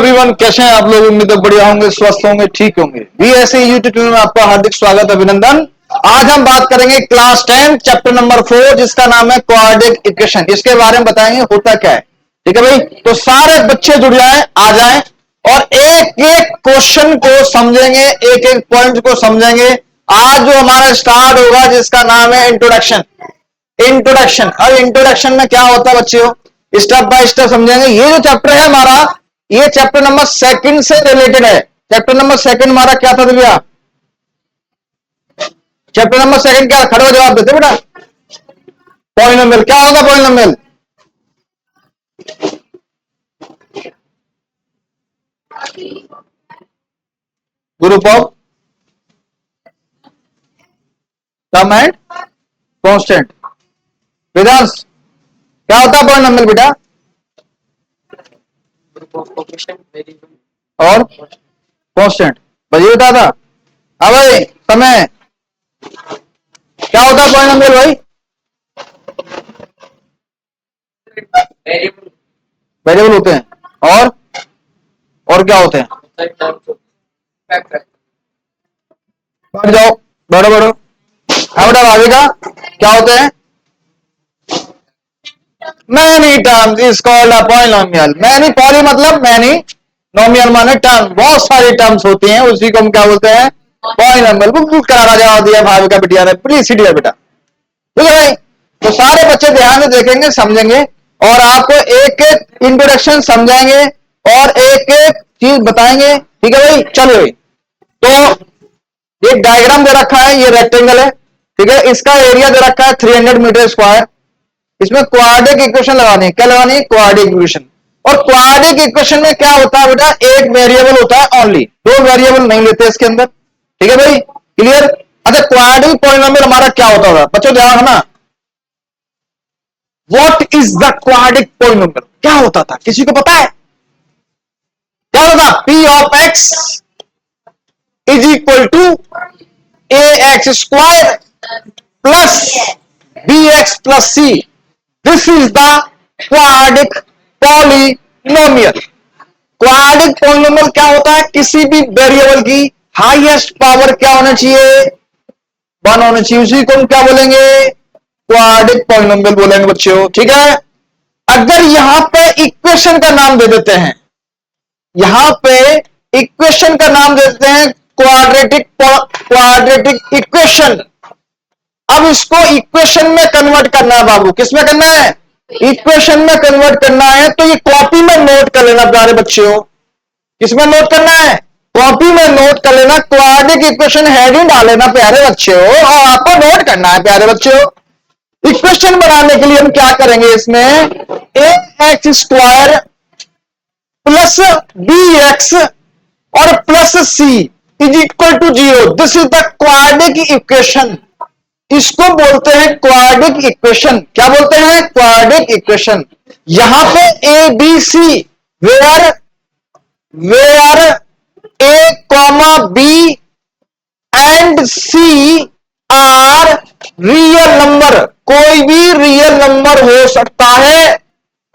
Everyone, कैसे हैं आप लोग? उम्मीद है बढ़िया होंगे, स्वस्थ होंगे, ठीक होंगे। बीएससी यूट्यूब चैनल में आपका हार्दिक स्वागत, अभिनंदन। आज हम बात करेंगे क्लास 10 चैप्टर नंबर 4, जिसका नाम है क्वाड्रेटिक इक्वेशन। इसके बारे में बताएंगे होता क्या है। ठीक है भाई, तो सारे बच्चे जुड़ जाएं, आ जाएं और एक एक क्वेश्चन को समझेंगे, एक एक पॉइंट को समझेंगे। आज जो हमारा स्टार्ट होगा जिसका नाम है इंट्रोडक्शन। इंट्रोडक्शन, और इंट्रोडक्शन में क्या होता है बच्चों, स्टेप बाय स्टेप समझेंगे। ये जो चैप्टर है हमारा, ये चैप्टर नंबर 2 से रिलेटेड है। चैप्टर नंबर 2 हमारा क्या था दिव्या? चैप्टर नंबर 2 क्या? खड़े हो जवाब देते बेटा। पॉलिनोमियल क्या होगा? Polynomial group of sum and constant. Vedansh क्या होता है पॉलिनोमियल बेटा? और कांस्टेंट बजे बता था। हाँ भाई, समय क्या होता है पॉलिनोमियल भाई? वेरिएबल होते हैं। और क्या होते हैं? बढ़ जाओ, बढ़ो बढ़ो। हाँ बेटा, आगे का क्या होते हैं? Many terms is called a polynomial. Many, poly मतलब मैनी, नोमियल माने टर्म। बहुत सारी टर्म्स होती हैं, उसी को हम क्या बोलते हैं? पॉलिनोमियल। बिल्कुल करारा जवाब दिया भाभी का बिटिया ने, प्लीज सीट बेटा। ठीक है भाई, तो सारे बच्चे ध्यान से देखेंगे, समझेंगे और आपको एक एक इंट्रोडक्शन समझाएंगे और एक एक चीज बताएंगे। ठीक है भाई, चलो भाई। तो एक डायग्राम दे रखा है, ये रेक्टेंगल है। ठीक है, इसका एरिया दे रखा है 300 मीटर स्क्वायर। इसमें क्वाड्रेटिक इक्वेशन लगानी है। क्या लगानी है? Quadratic equation. और क्वाड्रेटिक इक्वेशन में क्या होता है बेटा? एक वेरिएबल होता है ओनली, दो वेरिएबल नहीं लेते इसके अंदर। ठीक है भाई, क्लियर? अच्छा, क्वाड्रेटिक पॉलिनोमियल हमारा क्या होता था बच्चों? ध्यान है ना। What is the quadratic polynomial? क्या होता था? किसी को पता है क्या होता? P of X is equal to A X square plus B X plus C. This is the quadratic polynomial. Quadratic polynomial क्या होता है? किसी भी वेरिएबल की हाईएस्ट पावर क्या होना चाहिए? 1 होना चाहिए। उसी को हम क्या बोलेंगे? क्वाड्रेटिक पॉलिनोमियल बोलेंगे बच्चों। ठीक है, अगर यहां पे इक्वेशन का नाम दे देते हैं, यहां पे इक्वेशन का नाम दे देते हैं क्वाड्रेटिक इक्वेशन। अब इसको इक्वेशन में कन्वर्ट करना है बाबू। किस में करना है? इक्वेशन में कन्वर्ट करना है। तो ये कॉपी में नोट कर लेना प्यारे बच्चों। किसमें नोट करना है? कॉपी में नोट कर लेना। क्वाड्रेटिक इक्वेशन हेडिंग डाल लेना प्यारे बच्चों, और आपको नोट करना है प्यारे बच्चों। इक्वेशन बनाने के लिए हम क्या करेंगे? इसमें A X square plus B X और plus C is equal to 0। This is the quadratic equation. इसको बोलते हैं क्वाड्रेटिक इक्वेशन। क्या बोलते हैं? Quadratic equation. यहां पे A B C, where A comma B and C are real number. कोई भी रियल नंबर हो सकता है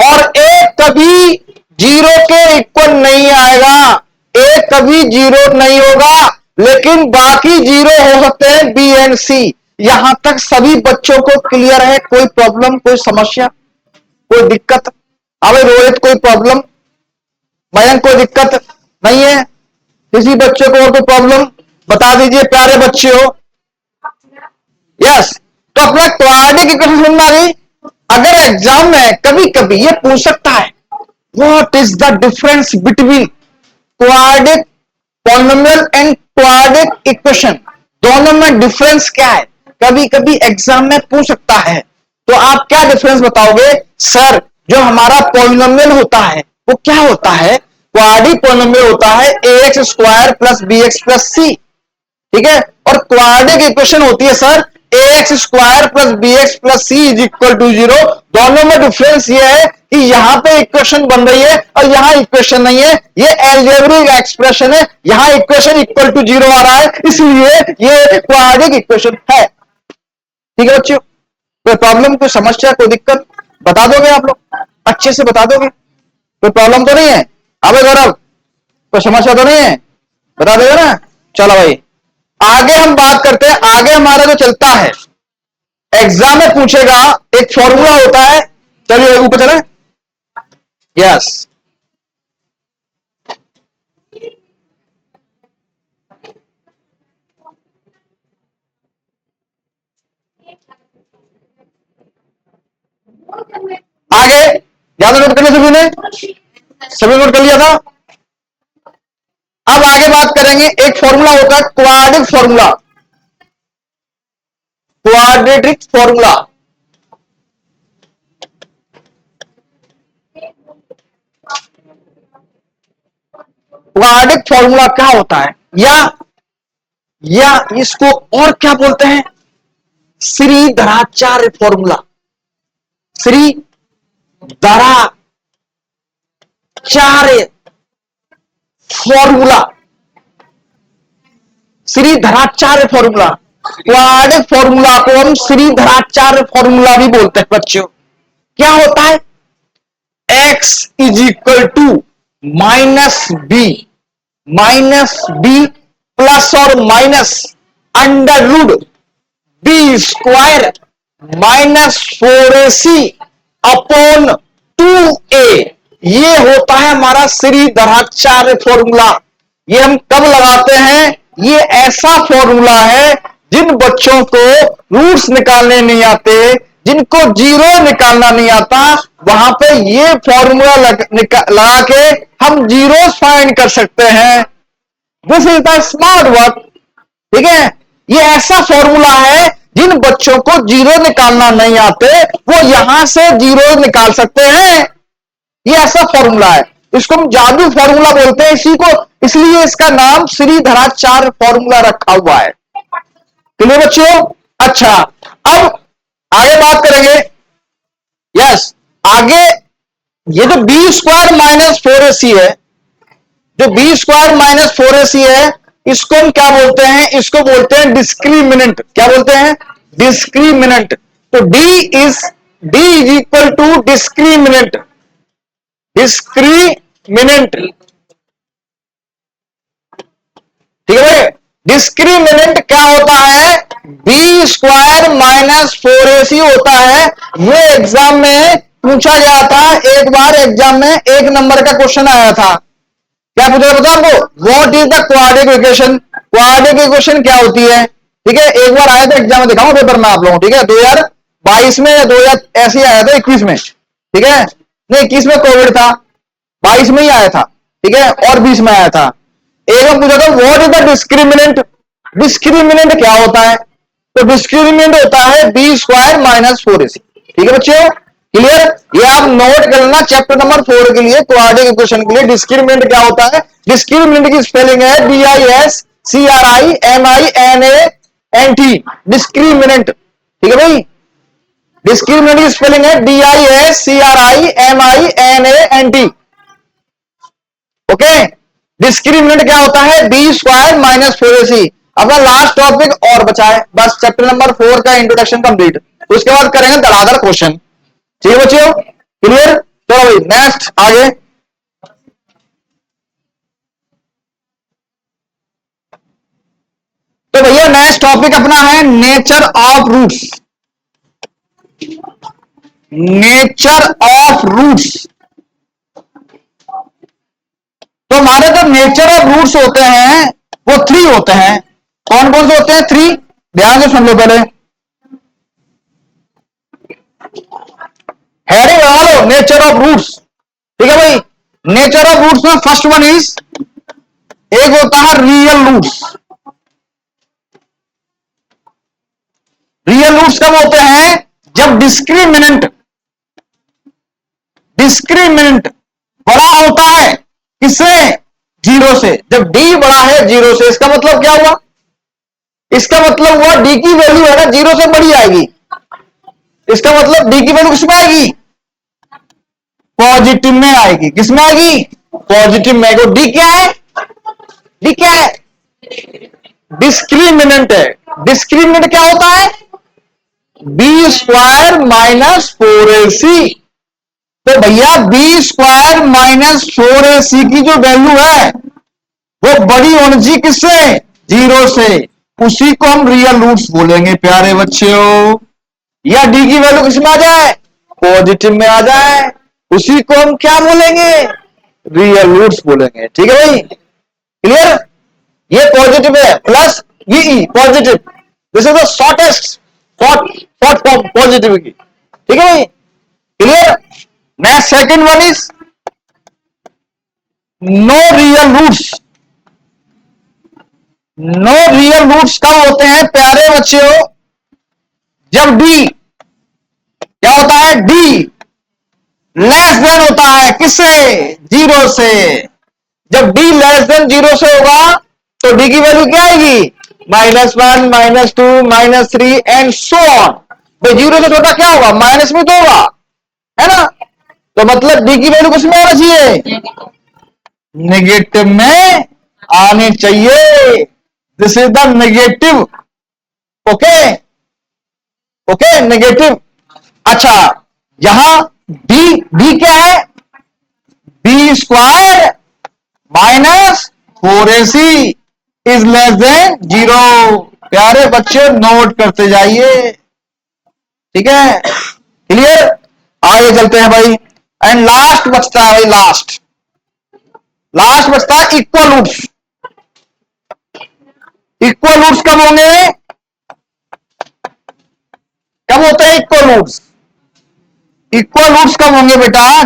और ए कभी 0 के इक्वल नहीं आएगा। ए कभी 0 नहीं होगा, लेकिन बाकी 0 हो सकते हैं बी एंड सी। यहां तक सभी बच्चों को क्लियर है? कोई प्रॉब्लम, कोई समस्या, कोई दिक्कत? अब रोहित कोई प्रॉब्लम? मयंक कोई दिक्कत नहीं है? किसी बच्चे को और कोई प्रॉब्लम बता दीजिए प्यारे बच्चों। यस, तो अपना क्वाड्रेटिक इक्वेशन सुनना गई। अगर एग्जाम में कभी कभी ये पूछ सकता है, what is the difference between quadratic polynomial and quadratic equation? दोनों में डिफरेंस क्या है? कभी कभी एग्जाम में पूछ सकता है। तो आप क्या डिफरेंस बताओगे? सर, जो हमारा पॉलिनोमियल होता है वो क्या होता है? क्वाड्रेटिक पॉलिनोमियल होता है A X square plus B X plus C. ठीक है, और क्वाड्रेटिक इक्वेशन होती है sir A X square plus B X plus C is equal to 0। दोनों में डिफरेंस ये है कि यहां पे इक्वेशन बन रही है और यहां इक्वेशन नहीं है। ये एल्जेब्रिक एक्सप्रेशन है, यहां इक्वेशन इक्वल टू 0 आ रहा है, इसलिए ये क्वाड्रेटिक इक्वेशन है। ठीक है बच्चों, कोई प्रॉब्लम, कोई समस्या, कोई दिक्कत बता दोगे आप लोग? अच्छे से बता दोगे? कोई प्रॉब्लम तो नहीं है? अब गौरव तो समस्या तो नहीं है, बता देगा ना। चलो भाई आगे हम बात करते हैं। आगे हमारा जो चलता है एग्जाम में पूछेगा, एक फॉर्मूला होता है। चलिए ऊपर चले। यस, आगे ज्यादा नोट कर लिया सभी ने, सभी नोट कर लिया था। अब आगे बात करेंगे, एक फॉर्मूला होता है quadratic formula. Quadratic formula, quadratic formula क्या होता है, या इसको और क्या बोलते हैं, Shridharacharya formula. Shridharacharya formula, Shridharacharya formula. Quadratic formula को हम श्रीधराचार्य फॉर्मूला भी बोलते हैं बच्चों। क्या होता है, x is equal to minus B plus और minus under root B square -4ac upon 2a। ये होता है हमारा श्रीधराचार्य फॉर्मूला। ये हम कब लगाते हैं, ये ऐसा फॉर्मूला है जिन बच्चों को रूट्स निकालने नहीं आते, जिनको जीरो निकालना नहीं आता, वहां पे ये फॉर्मूला लगा के हम जीरो फाइंड कर सकते हैं। This is the smart work. ठीक है, ये ऐसा फॉर्मूला है जिन बच्चों को जीरो निकालना नहीं आते वो यहां से जीरो निकाल सकते हैं। ये ऐसा फॉर्मूला है, इसको हम जादू फॉर्मूला बोलते हैं इसी को, इसलिए इसका नाम श्रीधराचार्य फॉर्मूला रखा हुआ है। क्लियर बच्चों? अच्छा, अब आगे बात करेंगे। यस, आगे ये जो बी स्क्वायर -4ac है, जो बी स्क्वायर -4ac है, इसको हम क्या बोलते हैं, इसको बोलते हैं डिस्क्रिमिनेंट। क्या बोलते हैं, डिस्क्रिमिनेंट। तो D is equal to discriminant. Discriminant, ठीक है भाई। डिस्क्रिमिनेंट क्या होता है, बी स्क्वायर -4ac होता है। ये एग्जाम में पूछा गया था, एक बार एग्जाम में 1 नंबर का क्वेश्चन आया था। क्या पूछा पता आपको, what is the quadratic equation. Quadratic equation क्या होती है, ठीक है। एक बार आया था एग्जाम में, दिखाऊं पेपर में आप लोगों, ठीक है। 2022 में या 2000 ऐसे ही आया था, 21 में, ठीक है। नहीं 21 में कोविड था, 22 में ही आया था, ठीक है, और 20 में आया था। एक बार पूछा था what is the discriminant. Discriminant क्या होता है, तो डिस्क्रिमिनेंट होता है बी स्क्वायर -4ac। ठीक है बच्चों, क्लियर। ये आप नोट कर लेना चैप्टर नंबर 4 के लिए, क्वाड्रेटिक इक्वेशन के लिए। डिस्क्रिमिनेंट क्या होता है, डिस्क्रिमिनेंट की स्पेलिंग है DISCRIMINANT। डिस्क्रिमिनेंट, ठीक है भाई। डिस्क्रिमिनेंट की स्पेलिंग है DISCRIMINANT। ओके, डिस्क्रिमिनेंट क्या होता है, बी स्क्वायर -4ac। अपना लास्ट टॉपिक और बचा है, बस चैप्टर नंबर 4 का इंट्रोडक्शन कंप्लीट, उसके बाद करेंगे धड़ाधड़ क्वेश्चन। ठीक है बच्चों, क्लियर। चलो भाई नेक्स्ट आगे। तो भैया नेक्स्ट टॉपिक अपना है nature of roots. Nature of roots, तो हमारे जो नेचर ऑफ रूट्स होते हैं वो 3 होते हैं। कौन कौन से होते हैं, 3, ध्यान से सुन लो पहले। हेडिंग लगा लो, नेचर ऑफ रूट्स। ठीक है भाई, नेचर ऑफ रूट्स में फर्स्ट वन इज, एक होता है रियल रूट्स। रियल रूट्स कब होते हैं, जब डिस्क्रिमिनेंट बड़ा होता है किससे, 0 से। जब डी बड़ा है 0 से, इसका मतलब क्या हुआ, इसका मतलब हुआ डी की वैल्यू है ना 0 से बड़ी आएगी। इसका मतलब डी की वैल्यू किसमें आएगी, पॉजिटिव में आएगी। किसमें आएगी, पॉजिटिव में आएगी। डी क्या है, डी क्या है, डिस्क्रिमिनेंट है। डिस्क्रिमिनेंट क्या होता है, बी स्क्वायर -4ac। तो भैया बी स्क्वायर -4ac की जो वैल्यू है वो बड़ी होनी किससे? जीरो से। उसी को हम रियल रूट्स बोलेंगे प्यारे बच्चों। या डी की वैल्यू किसमें आ जाए? पॉजिटिव में आ जाए, उसी को हम क्या बोलेंगे? रियल रूट्स बोलेंगे। ठीक है भाई, क्लियर? ये पॉजिटिव है plus V positive, this is the shortest short form positive की। ठीक है भाई, clear? Next second one is no real roots. No real roots कब होते हैं प्यारे बच्चों? जब डी क्या होता है? डी लेस देन होता है किससे? जीरो से। जब डी लेस देन जीरो से होगा तो डी की वैल्यू क्या आएगी? -1, -2, -3 एंड सो ऑन। भाई जीरो से छोटा क्या होगा? माइनस में तो होगा, है ना? तो मतलब डी की वैल्यू किसमें आना चाहिए? नेगेटिव में आनी चाहिए। This is the negative. Okay, okay, negative. अच्छा, यहां डी डी क्या है? B square -4ac is less than zero. प्यारे बच्चे नोट करते जाइए। ठीक है, क्लियर? आगे चलते हैं भाई। एंड लास्ट बचता है भाई, लास्ट बचता है इक्वल रूट्स। इक्वल रूट्स कब होंगे? कब होते हैं इक्वल रूट्स? इक्वल रूट्स कब होंगे बेटा?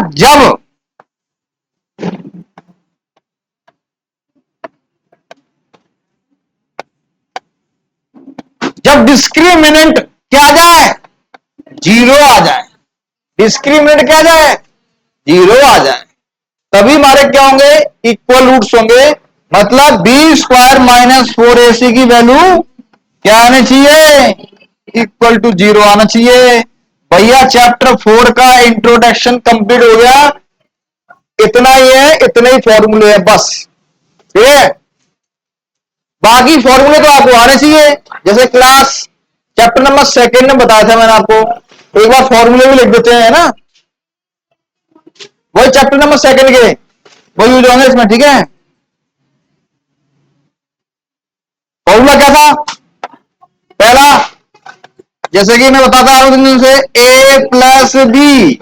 जब डिस्क्रिमिनेंट क्या आ जाए? जीरो आ जाए। डिस्क्रिमिनेंट क्या आ जाए? जीरो आ जाए, तभी हमारे क्या होंगे? इक्वल रूट्स होंगे। मतलब बी स्क्वायर -4ac की वैल्यू क्या आनी चाहिए? इक्वल टू जीरो आना चाहिए। भैया चैप्टर 4 का इंट्रोडक्शन कंप्लीट हो गया। इतना ही है, इतने ही फॉर्मूले हैं बस। ठीक है, बाकी फॉर्मूले तो आपको आने चाहिए। जैसे क्लास चैप्टर नंबर 2 में बताया था मैंने आपको, एक बार फॉर्मूले भी लिख देते हैं ना, वही चैप्टर नंबर 2 के वही यूज होंगे इसमें। ठीक है, फॉर्मूला क्या था? पहला, जैसे कि मैं बताता आ रहा हूं से, ए प्लस बी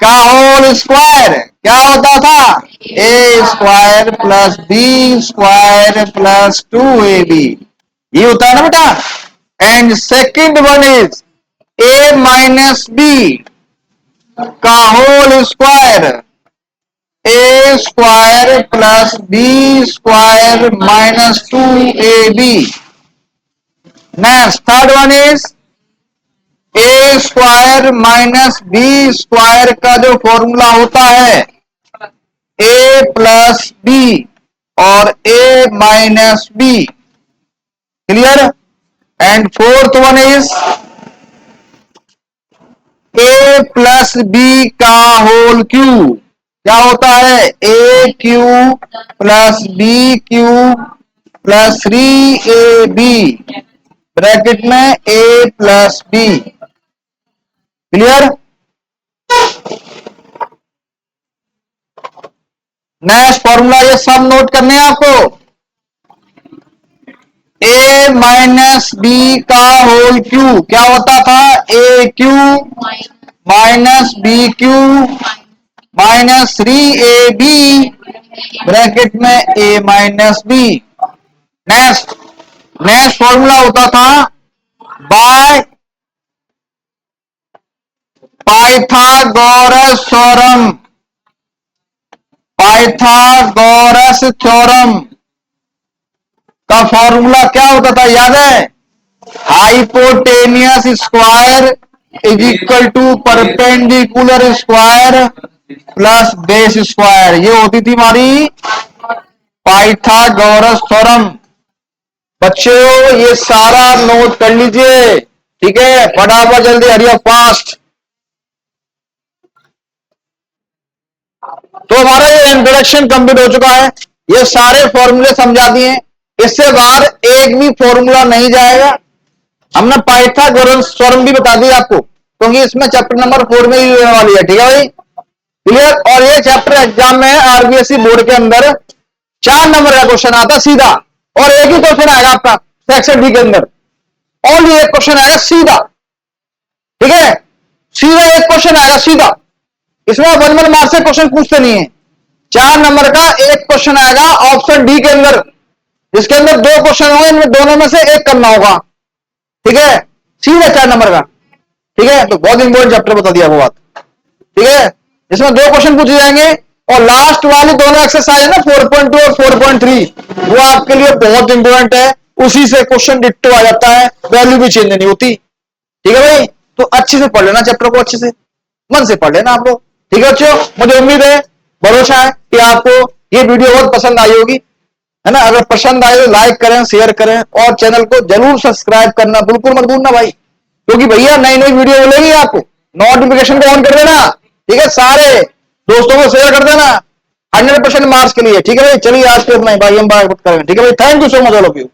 का होल स्क्वायर क्या होता था? A square plus B square plus 2ab, ये होता है ना बेटा। And second one is A minus B का whole square, A square plus B square -2ab। Next third one is A square minus B square का जो formula होता है ए प्लस बी और A minus B. Clear? And fourth one is A plus B का whole cube क्या होता है? A cube plus b cube plus 3ab bracket में a plus b. Clear? Next formula, ये सब नोट करने हैं आपको। ए माइनस बी का होल क्यू क्या होता था? A cube minus b cube minus 3ab bracket में a minus b. Next next formula होता था by Pythagoras theorem. Pythagoras theorem का फॉर्मूला क्या होता था? याद है? Hypotenuse square is equal to perpendicular square plus base square. ये होती थी हमारी पाइथागोरस थ्योरम। बच्चों ये सारा नोट कर लीजिए। ठीक है, फटाफट जल्दी, हरिया फास्ट। तो हमारा ये इंट्रोडक्शन कंप्लीट हो चुका है। ये सारे फॉर्मूले समझा दिए। इससे बाहर एक भी फॉर्मूला नहीं जाएगा। हमने पाइथागोरस थ्योरम भी बता दी आपको, क्योंकि इसमें चैप्टर नंबर 4 में यूज होने वाली है। ठीक है भाई, क्लियर? और ये चैप्टर एग्जाम में आरबीएसई बोर्ड के अंदर 4 नंबर का क्वेश्चन आता सीधा, और एक ही क्वेश्चन आएगा आपका सेक्शन डी के अंदर, ओनली एक क्वेश्चन आएगा सीधा, ठीक है, सीधा एक क्वेश्चन आएगा सीधा, इसमें 1 मार्क्स से क्वेश्चन पूछते नहीं है। 4 नंबर का एक क्वेश्चन आएगा ऑप्शन डी के अंदर, जिसके अंदर 2 क्वेश्चन होंगे, इनमें दोनों में से एक करना होगा, ठीक है, सीधा 4 नंबर का, ठीक है। तो बहुत इंपॉर्टेंट चैप्टर बता दिया वो बात, ठीक है, इसमें 2 क्वेश्चन पूछे जाएंगे, और लास्ट वाली दोनों एक्सरसाइज है ना 4.2 और 4.3, वो आपके लिए बहुत इंपॉर्टेंट है, उसी से क्वेश्चन डिट्टो आ जाता है, वैल्यू भी चेंज नहीं होती, ठीक है भाई। तो अच्छे से पढ़ लेना चैप्टर को, अच्छे से मन से पढ़ लेना आप लोग, ठीक है बच्चों। मुझे उम्मीद है, भरोसा है कि आपको ये वीडियो बहुत पसंद आई होगी, है ना। अगर पसंद आए तो लाइक करें, शेयर करें, और चैनल को जरूर सब्सक्राइब करना बिल्कुल मत भूलना भाई, क्योंकि भैया नई नई वीडियो मिलेगी आपको, नोटिफिकेशन को ऑन कर देना, ठीक है, सारे दोस्तों को शेयर कर देना 100% मार्क्स के लिए, ठीक है भाई। चलिए आज के इतना ही भाई, हम बात करेंगे, ठीक है भाई। Thank you so much all of you.